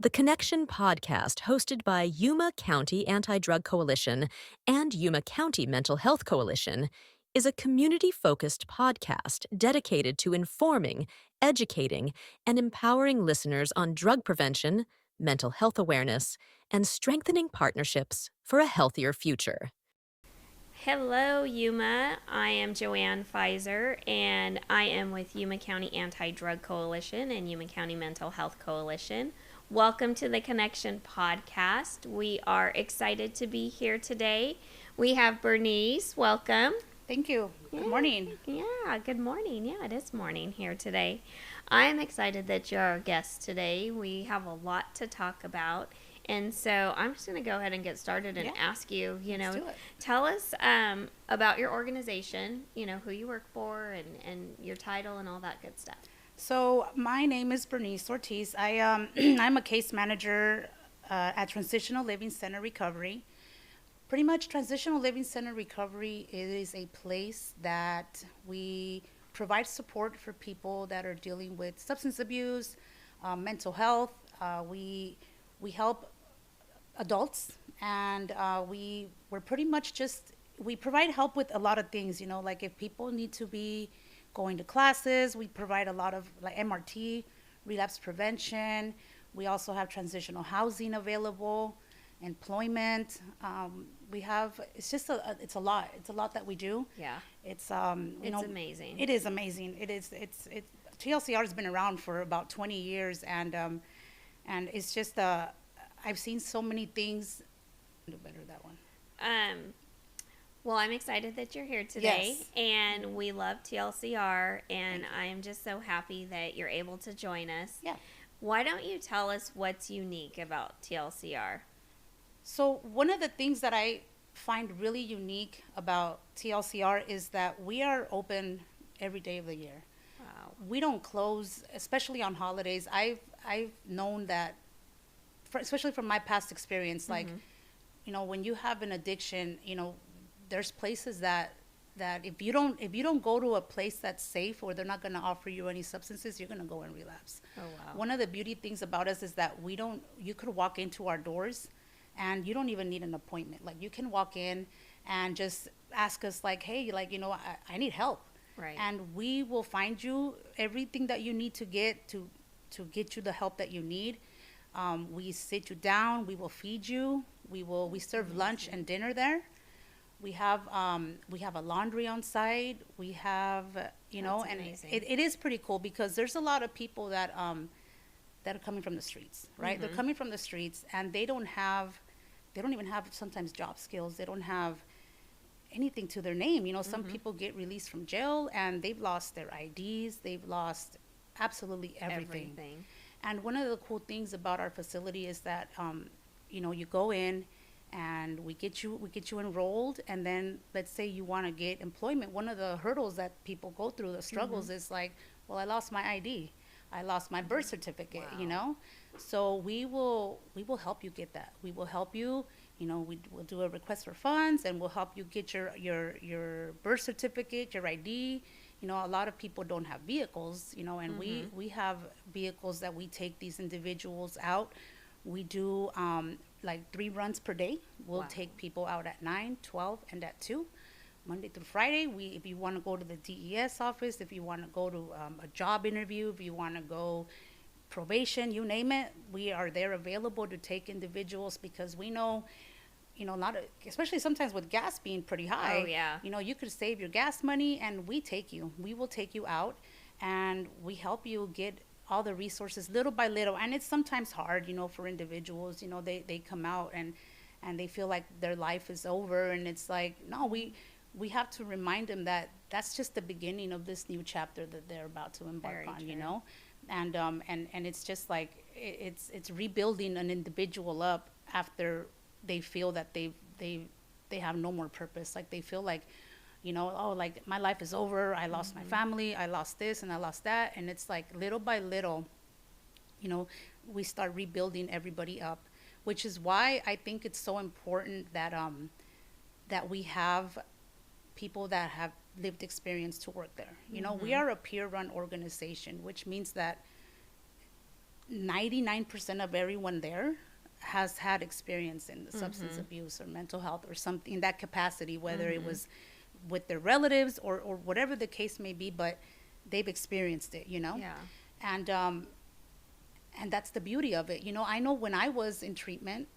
The Connection podcast, hosted by Yuma County Anti-Drug Coalition and Yuma County Mental Health Coalition, is a community-focused podcast dedicated to informing, educating, and empowering listeners on drug prevention, mental health awareness, and strengthening partnerships for a healthier future. Hello, Yuma. I am Joanne Pfizer, and I am with Yuma County Anti-Drug Coalition and Yuma County Mental Health Coalition. Welcome to the Connection podcast. We are excited to be here today. We have Berenice. Welcome. Thank you. Good morning. Yeah, good morning. Yeah, it is morning here today. I am excited that you're our guest today. We have a lot to talk about. And so I'm just going to go ahead and get started and ask you, tell us about your organization, who you work for and your title and all that good stuff. So my name is Berenice Ortiz. I'm a case manager at Transitional Living Center Recovery. Pretty much Transitional Living Center Recovery is a place that we provide support for people that are dealing with substance abuse, mental health. We help adults, and we're pretty much we provide help with a lot of things, like if people need to be going to classes, we provide a lot of like MRT, relapse prevention. We also have transitional housing available, employment. It's a lot that we do. Yeah. It's amazing. It is amazing. TLCR has been around for about 20 years, and it's just I've seen so many things. Do better that one. Well, I'm excited that you're here today, Yes. and we love TLCR, and I am just so happy that you're able to join us. Yeah. Why don't you tell us what's unique about TLCR? So one of the things that I find really unique about TLCR is that we are open every day of the year. Wow. We don't close, especially on holidays. I've known that, especially from my past experience, like, when you have an addiction, there's places that if you don't go to a place that's safe, or they're not going to offer you any substances, you're going to go and relapse. Oh, wow. One of the beauty things about us is that you could walk into our doors and you don't even need an appointment. Like, you can walk in and just ask us, like, hey, like, I need help. Right. And we will find you everything that you need to get you the help that you need. We sit you down, we will feed you, we serve lunch and dinner there. We have a laundry on site. We have, and amazing. it is pretty cool because there's a lot of people that are coming from the streets, right? They're coming from the streets, and they don't even have sometimes job skills. They don't have anything to their name. Some people get released from jail and they've lost their IDs. They've lost absolutely everything. And one of the cool things about our facility is that, you go in and we get you enrolled, and then let's say you want to get employment. One of the hurdles that people go through, the struggles, is like, well, I lost my ID. I lost my birth certificate, Wow. So we will help you get that. We will help you, we'll do a request for funds, and we'll help you get your birth certificate, your ID. A lot of people don't have vehicles, and we have vehicles that we take these individuals out. We do like 3 runs per day. We'll Wow. take people out at 9, 12, and at 2. Monday through Friday. If you want to go to the DES office, if you want to go to a job interview, if you want to go probation, you name it, we are there available to take individuals, because we know, especially sometimes with gas being pretty high. Oh, yeah. You could save your gas money, and we will take you out, and we help you get all the resources little by little. And it's sometimes hard, for individuals. They come out and they feel like their life is over, and it's like, no, we have to remind them that that's just the beginning of this new chapter that they're about to embark Very on, true. and it's just like it's rebuilding an individual up after they feel that they have no more purpose. Like, they feel like, oh, like, my life is over. I lost my family. I lost this and I lost that. And it's like, little by little, we start rebuilding everybody up, which is why I think it's so important that we have people that have lived experience to work there. We are a peer-run organization, which means that 99% of everyone there has had experience in substance abuse or mental health or something in that capacity, whether it was with their relatives or whatever the case may be, but they've experienced it, you know? Yeah. And that's the beauty of it. You know, I know when I was in treatment,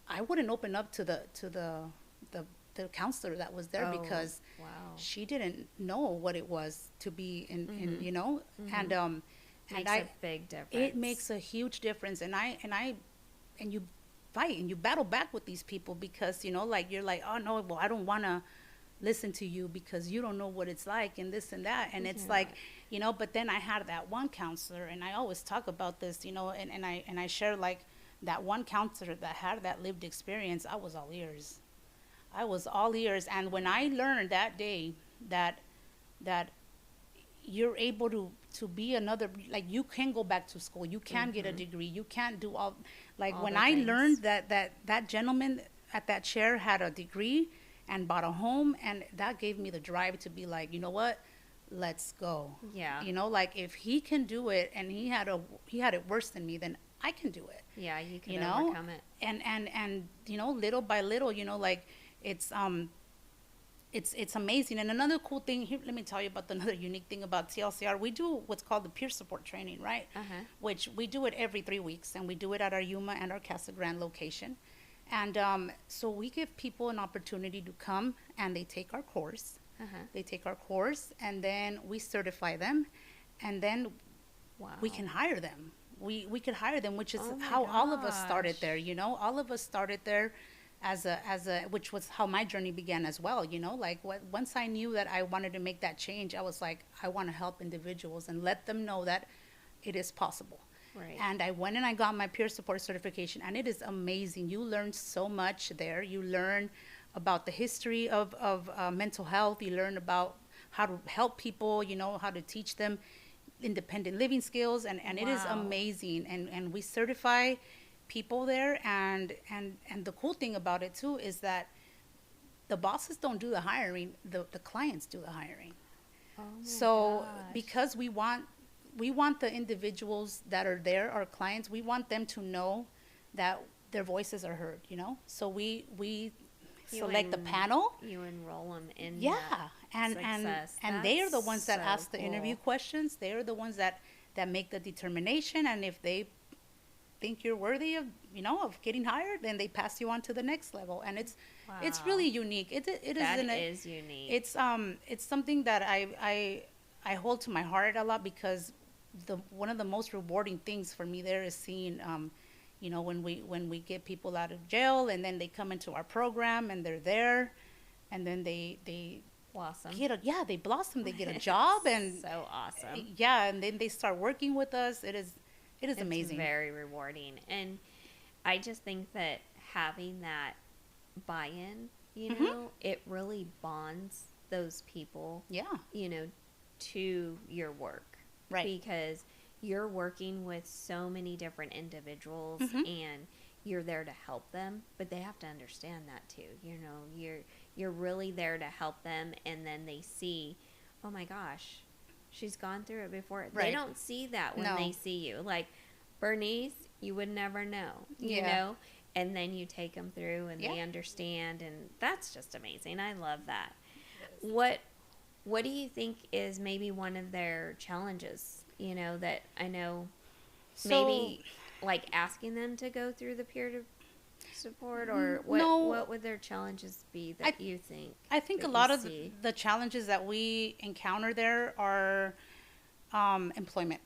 I wouldn't open up to the counselor that was there because Wow. she didn't know what it was to be in you know, and Makes a big difference. it makes a huge difference. And you fight and you battle back with these people because, you know, like you're like, oh no, well, I don't want to listen to you because you don't know what it's like and this and that. And it's like, you know, but then I had that one counselor, and I always talk about this, you know, and I share like that one counselor that had that lived experience. I was all ears. And when I learned that day that you're able to be another, like, you can go back to school, you can get a degree, you can't do all, like, All when the I things. learned that gentleman at that chair had a degree and bought a home, and that gave me the drive to be like, you know what, let's go. Yeah. You know, like, if he can do it and he had it worse than me, then I can do it. Yeah, you can You know, overcome it. and you know, little by little, you know, like, it's amazing. And another cool thing here, let me tell you about another unique thing about TLCR. We do what's called the peer support training, right? Which we do it every 3 weeks, and we do it at our Yuma and our Casa Grande location. And so we give people an opportunity to come and they take our course. They take our course, and then we certify them, and then Wow. we can hire them. We could hire them, which is Oh my how all of us started gosh. there. You know, all of us started there as a which was how my journey began as well. You know, like, once I knew that I wanted to make that change, I was like, I want to help individuals and let them know that it is possible. Right. And I went and I got my peer support certification, and it is amazing. You learn so much there. You learn about the history of mental health. You learn about how to help people, you know, how to teach them independent living skills, and it is Wow. amazing. And we certify people there, and the cool thing about it too is that the bosses don't do the hiring, the clients do the hiring. Oh my So gosh. because we want the individuals that are there, our clients, we want them to know that their voices are heard, you know? So we You select the en- panel. You enroll them in Yeah. that success. And they are the That's ones that so ask the interview cool. questions. They are the ones that make the determination, and if they think you're worthy of, you know, of getting hired, then they pass you on to the next level. And it's Wow. really unique. It That is is unique. it's something that I hold to my heart a lot, because one of the most rewarding things for me there is seeing, you know, when we get people out of jail and then they come into our program and they're there, and then they Blossom. they blossom, they get a job, and so awesome. yeah, and then they start working with us. It is amazing. It's very rewarding. And I just think that having that buy-in, you Mm-hmm. know, it really bonds those people, Yeah, you know, to your work. right. Because you're working with so many different individuals Mm-hmm. and you're there to help them, but they have to understand that too. You know, you're really there to help them, and then they see, oh my gosh, she's gone through it before. They Right. don't see that when No. they see you. Like, Bernice, you would never know, you Yeah. know? And then you take them through and they Yeah. understand, and that's just amazing. I love that. What do you think is maybe one of their challenges, you know, that I know So, maybe like asking them to go through the peer to support, or what No. what would their challenges be that you think? I think that a you lot of see? the challenges that we encounter there are employment.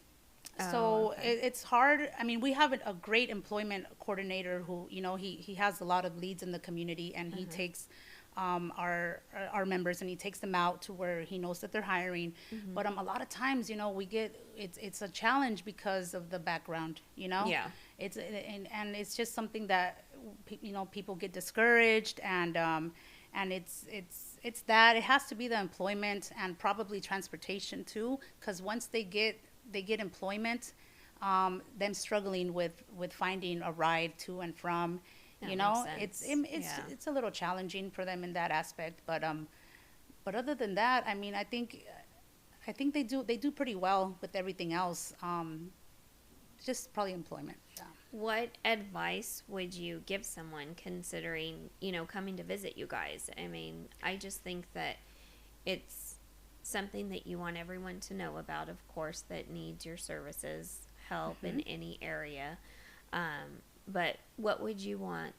Oh, So okay. it's hard. I mean, we have a great employment coordinator who, you know, he has a lot of leads in the community, and he takes our members and he takes them out to where he knows that they're hiring. But a lot of times, you know, we get it's a challenge because of the background, you know. Yeah. And it's just something that you know, people get discouraged, and it's that it has to be the employment and probably transportation too, because once they get employment, them struggling with finding a ride to and from, That you know, makes it's sense. it's a little challenging for them in that aspect. But other than that, I mean, I think they do pretty well with everything else. just probably employment. Yeah. What advice would you give someone considering, coming to visit you guys? I mean, I just think that it's something that you want everyone to know about, of course, that needs your services, help in any area. But what would you want,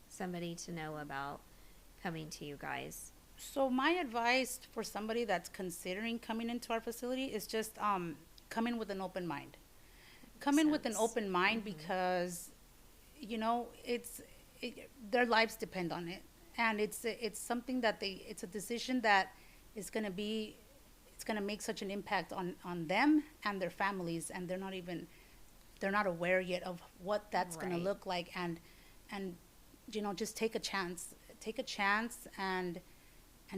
somebody to know about coming to you guys? So my advice for somebody that's considering coming into our facility is just come in with an open mind. Come in with an open mind because, their lives depend on it, and it's something that it's a decision that is going to be, it's going to make such an impact on them and their families, and they're not aware yet of what that's going to look like, and just take a chance and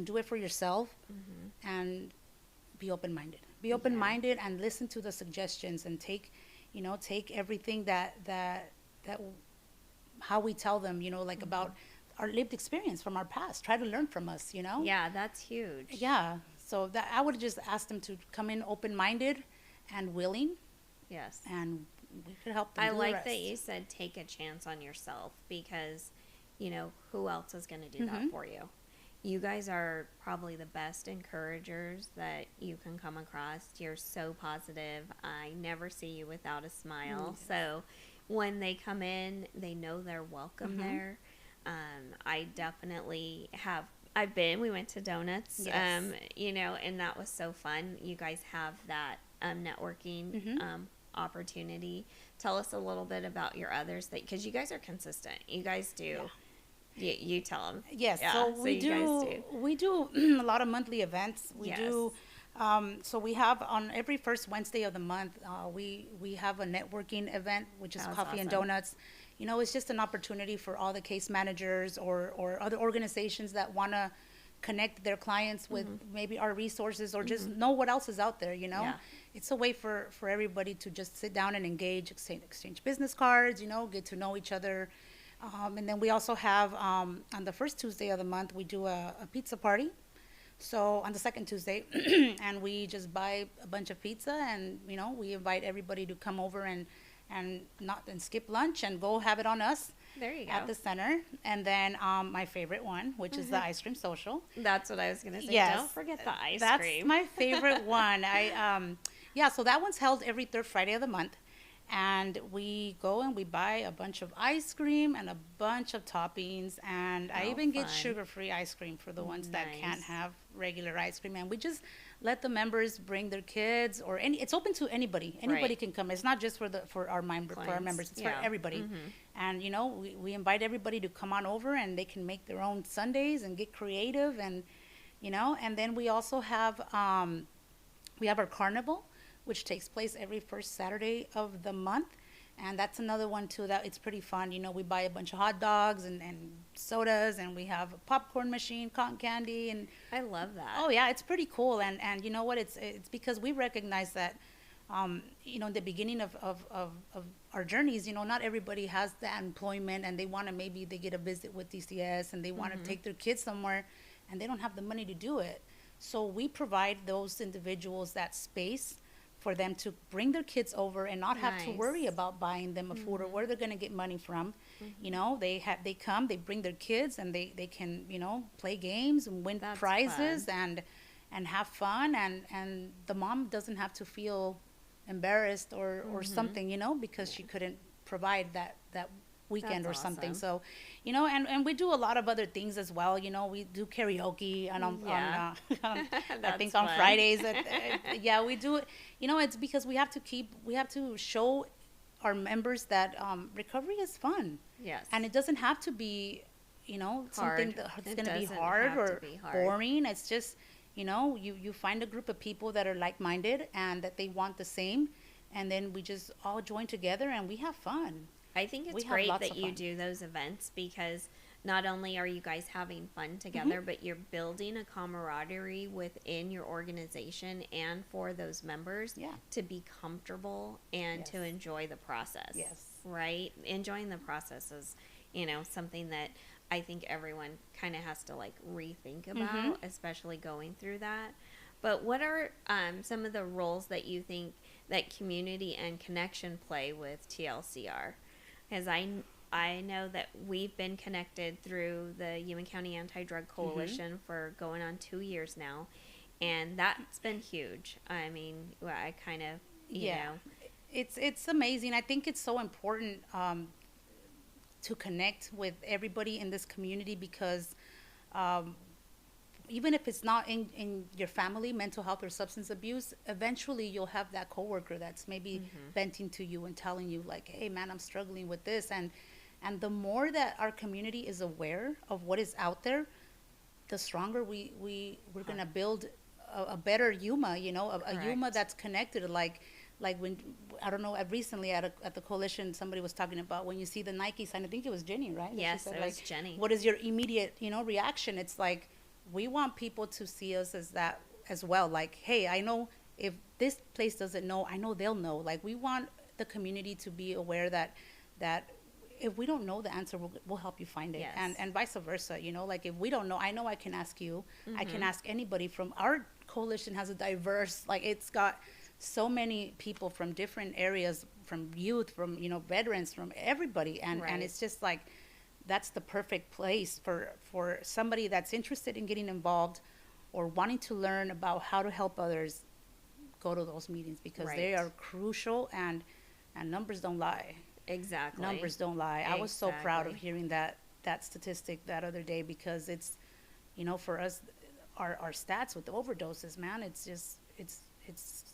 do it for yourself, and be open-minded. Be open-minded and listen to the suggestions, and take everything that how we tell them, like about our lived experience from our past. Try to learn from us, Yeah, that's huge. Yeah. So that I would just ask them to come in open-minded and willing, Yes. and we could help them I do the like rest. that you said take a chance on yourself, because, who else is going to do that for you? You guys are probably the best encouragers that you can come across. You're so positive. I never see you without a smile. So when they come in, they know they're welcome there. I definitely we went to Donuts, Yes. And that was so fun. You guys have that networking opportunity. Tell us a little bit about your others, because you guys are consistent. You guys do. Yeah. You tell them. Yes, Yeah, so we you we do a lot of monthly events. We do, so we have on every first Wednesday of the month, we have a networking event, which is That's coffee and awesome. donuts. It's just an opportunity for all the case managers or other organizations that want to connect their clients with maybe our resources, or just know what else is out there, Yeah. It's a way for everybody to just sit down and engage, exchange business cards, get to know each other. And then we also have, on the first Tuesday of the month, we do a pizza party. So on the second Tuesday, and we just buy a bunch of pizza, and, we invite everybody to come over and skip lunch and go have it on us There you go. at the center. And then my favorite one, which is the ice cream social. That's what I was going to say. Yes. Don't forget the ice That's cream. my favorite one. So that one's held every third Friday of the month. And we go and we buy a bunch of ice cream and a bunch of toppings. And I even get fun. sugar-free ice cream for the ones that can't Nice. have regular ice cream. And we just let the members bring their kids, or it's open to anybody. Anybody Right. can come. It's not just for our Clients. members. It's Yeah. for everybody. And, we invite everybody to come on over, and they can make their own sundaes and get creative. And, and then we also have, we have our carnival, which takes place every first Saturday of the month. And that's another one, too, that it's pretty fun. We buy a bunch of hot dogs and sodas, and we have a popcorn machine, cotton candy. And, I love that. oh, yeah, it's pretty cool. And you know what? It's because we recognize that, in the beginning of our journeys, not everybody has that employment, and they want to, maybe they get a visit with DCS, and they want to take their kids somewhere, and they don't have the money to do it. So we provide those individuals that space for them to bring their kids over and not have to worry Nice. about buying them a food or where they're going to get money from. They come, they bring their kids, and they can, play games and win That's prizes and have fun, and the mom doesn't have to feel embarrassed or something, because she couldn't provide that weekend That's or something. awesome. So, and we do a lot of other things as well. We do karaoke and Yeah. I That's think on fun. Fridays. Yeah, we do it. It's because we have to show our members that recovery is fun. Yes. And it doesn't have to be, something Hard. that's It going to be doesn't hard have or to be hard. boring. It's just, you find a group of people that are like-minded and that they want the same. And then we just all join together and we have fun. I think We it's have great lots that of you fun. do those events, because not only are you guys having fun together, but you're building a camaraderie within your organization and for those members Yeah. to be comfortable and to Yes. enjoy the process. Yes. Right? Enjoying the process is, something that I think everyone kind of has to rethink about, especially going through that. But what are some of the roles that you think that community and connection play with TLCR? Because I know that we've been connected through the Yuma County Anti-Drug Coalition for going on 2 years now, and that's been huge. I mean, I kind of, you know. It's amazing. I think it's so important to connect with everybody in this community because even if it's not in your family, mental health or substance abuse, eventually you'll have that coworker that's maybe venting to you and telling you like, hey man, I'm struggling with this. And the more that our community is aware of what is out there, the stronger we're going to build a better Yuma, you know, a Yuma that's connected. Like when, I don't know, recently at the coalition, somebody was talking about when you see the Nike sign, I think it was Jenny, right? Yes, said, it was Jenny. What is your immediate, you know, reaction? It's like, we want people to see us as that as well. Like, hey, I know if this place doesn't know, I know they'll know. Like, we want the community to be aware that if we don't know the answer, we'll help you find it. Yes. And vice versa, you know, like if we don't know, I know I can ask you, I can ask anybody. From our coalition has a diverse, like it's got so many people from different areas, from youth, from, you know, veterans, from everybody. And it's just like, that's the perfect place for somebody that's interested in getting involved or wanting to learn about how to help others go to those meetings because they are crucial and numbers don't lie. Exactly. Numbers don't lie. I was so proud of hearing that statistic that other day because it's, you know, for us, our stats with the overdoses, man, it's just, it's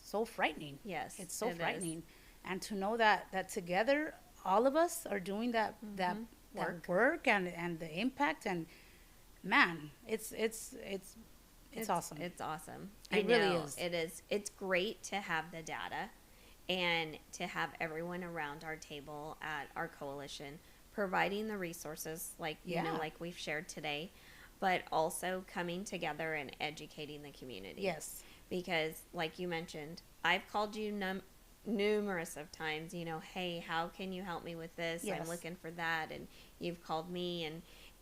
so frightening. Yes. It's so frightening. And to know that together, all of us are doing that work and the impact, and man, it's awesome. It's awesome. It really is. It is. It's great to have the data and to have everyone around our table at our coalition providing the resources like you know, like we've shared today, but also coming together and educating the community. Yes. Because like you mentioned, I've called you numerous of times, you know, hey, how can you help me with this? I'm looking for that. And you've called me,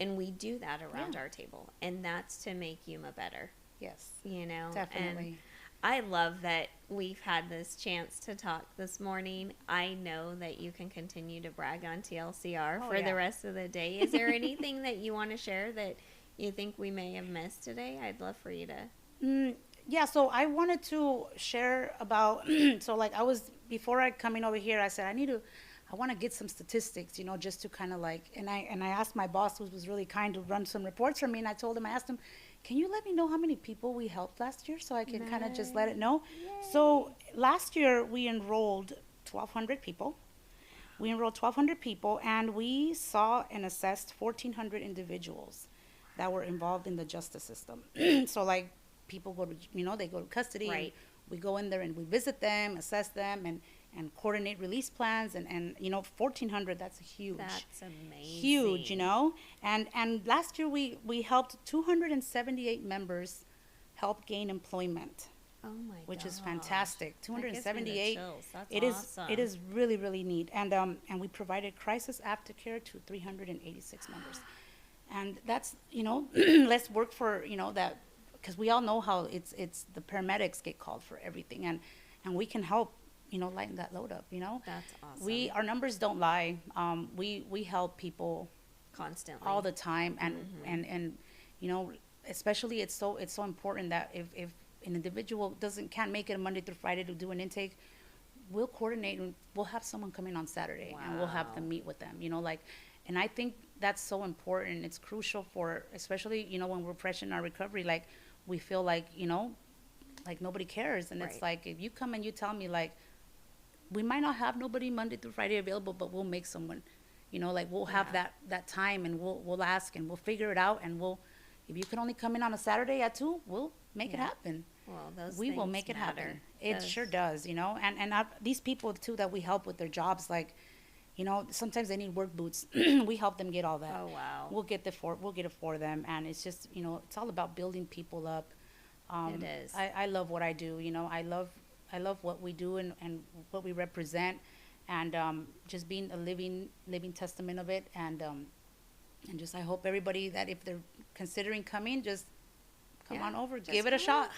and we do that around our table. And that's to make Yuma better. Yes. You know? Definitely. And I love that we've had this chance to talk this morning. I know that you can continue to brag on TLCR for the rest of the day. Is there anything that you want to share that you think we may have missed today? I'd love for you to... Yeah, so I wanted to share about, so like before I coming over here, I said, I want to get some statistics, you know, just to kind of like, and I asked my boss, who was really kind, to run some reports for me, and I asked him, can you let me know how many people we helped last year so I can kind of just let it know? Yay. So last year we enrolled 1,200 people. And we saw and assessed 1,400 individuals that were involved in the justice system. So like, people go to, you know, they go to custody. Right. We go in there and we visit them, assess them, and coordinate release plans. And you know, 1,400, that's huge. That's amazing. Huge, you know. And last year we helped 278 members help gain employment. Oh my god. Which is fantastic. 278. That's awesome. It is really, really neat. And we provided crisis aftercare to 386 members. And that's, you know, let's work for, you know, that, because we all know how it's the paramedics get called for everything, and we can help, you know, lighten that load up, you know. That's awesome. Our numbers don't lie. We help people constantly all the time, and you know, especially it's so important that if an individual can't make it a Monday through Friday to do an intake, we'll coordinate and we'll have someone come in on Saturday and we'll have them meet with them, you know, like. And I think that's so important. It's crucial for, especially, you know, when we're fresh in our recovery, like, we feel like, you know, like nobody cares. And it's like, if you come and you tell me, like, we might not have nobody Monday through Friday available, but we'll make someone, you know, like, we'll have that time, and we'll ask, and we'll figure it out. And if you can only come in on a Saturday at 2, we'll make it happen. Well, we will make it happen. It sure does, you know. And these people too that we help with their jobs, like, you know, sometimes they need work boots. We help them get all that. Oh wow. We'll get it for them, and it's just, you know, it's all about building people up. It is. I love what I do. You know, I love what we do and what we represent, and just being a living testament of it. And just I hope everybody that if they're considering coming, just come on over, give it a shot.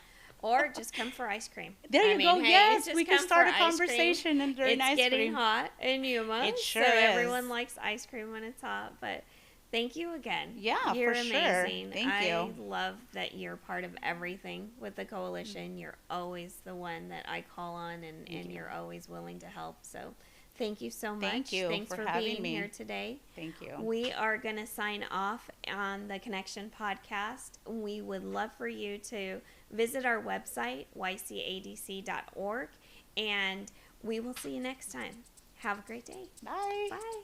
Or just come for ice cream. There you go. Hey, Yes, just we can come start for a ice cream. conversation during ice cream. It's getting hot in Yuma. It sure so is. everyone likes ice cream when it's hot. But thank you again. Yeah, you're for amazing. sure. Thank you. I love that you're part of everything with the coalition. You're always the one that I call on, and you're always willing to help. So thank you so much. Thank you Thanks for having being me here today. Thank you. We are going to sign off on the Connection podcast. We would love for you to visit our website, YCADC.org, and we will see you next time. Have a great day. Bye. Bye.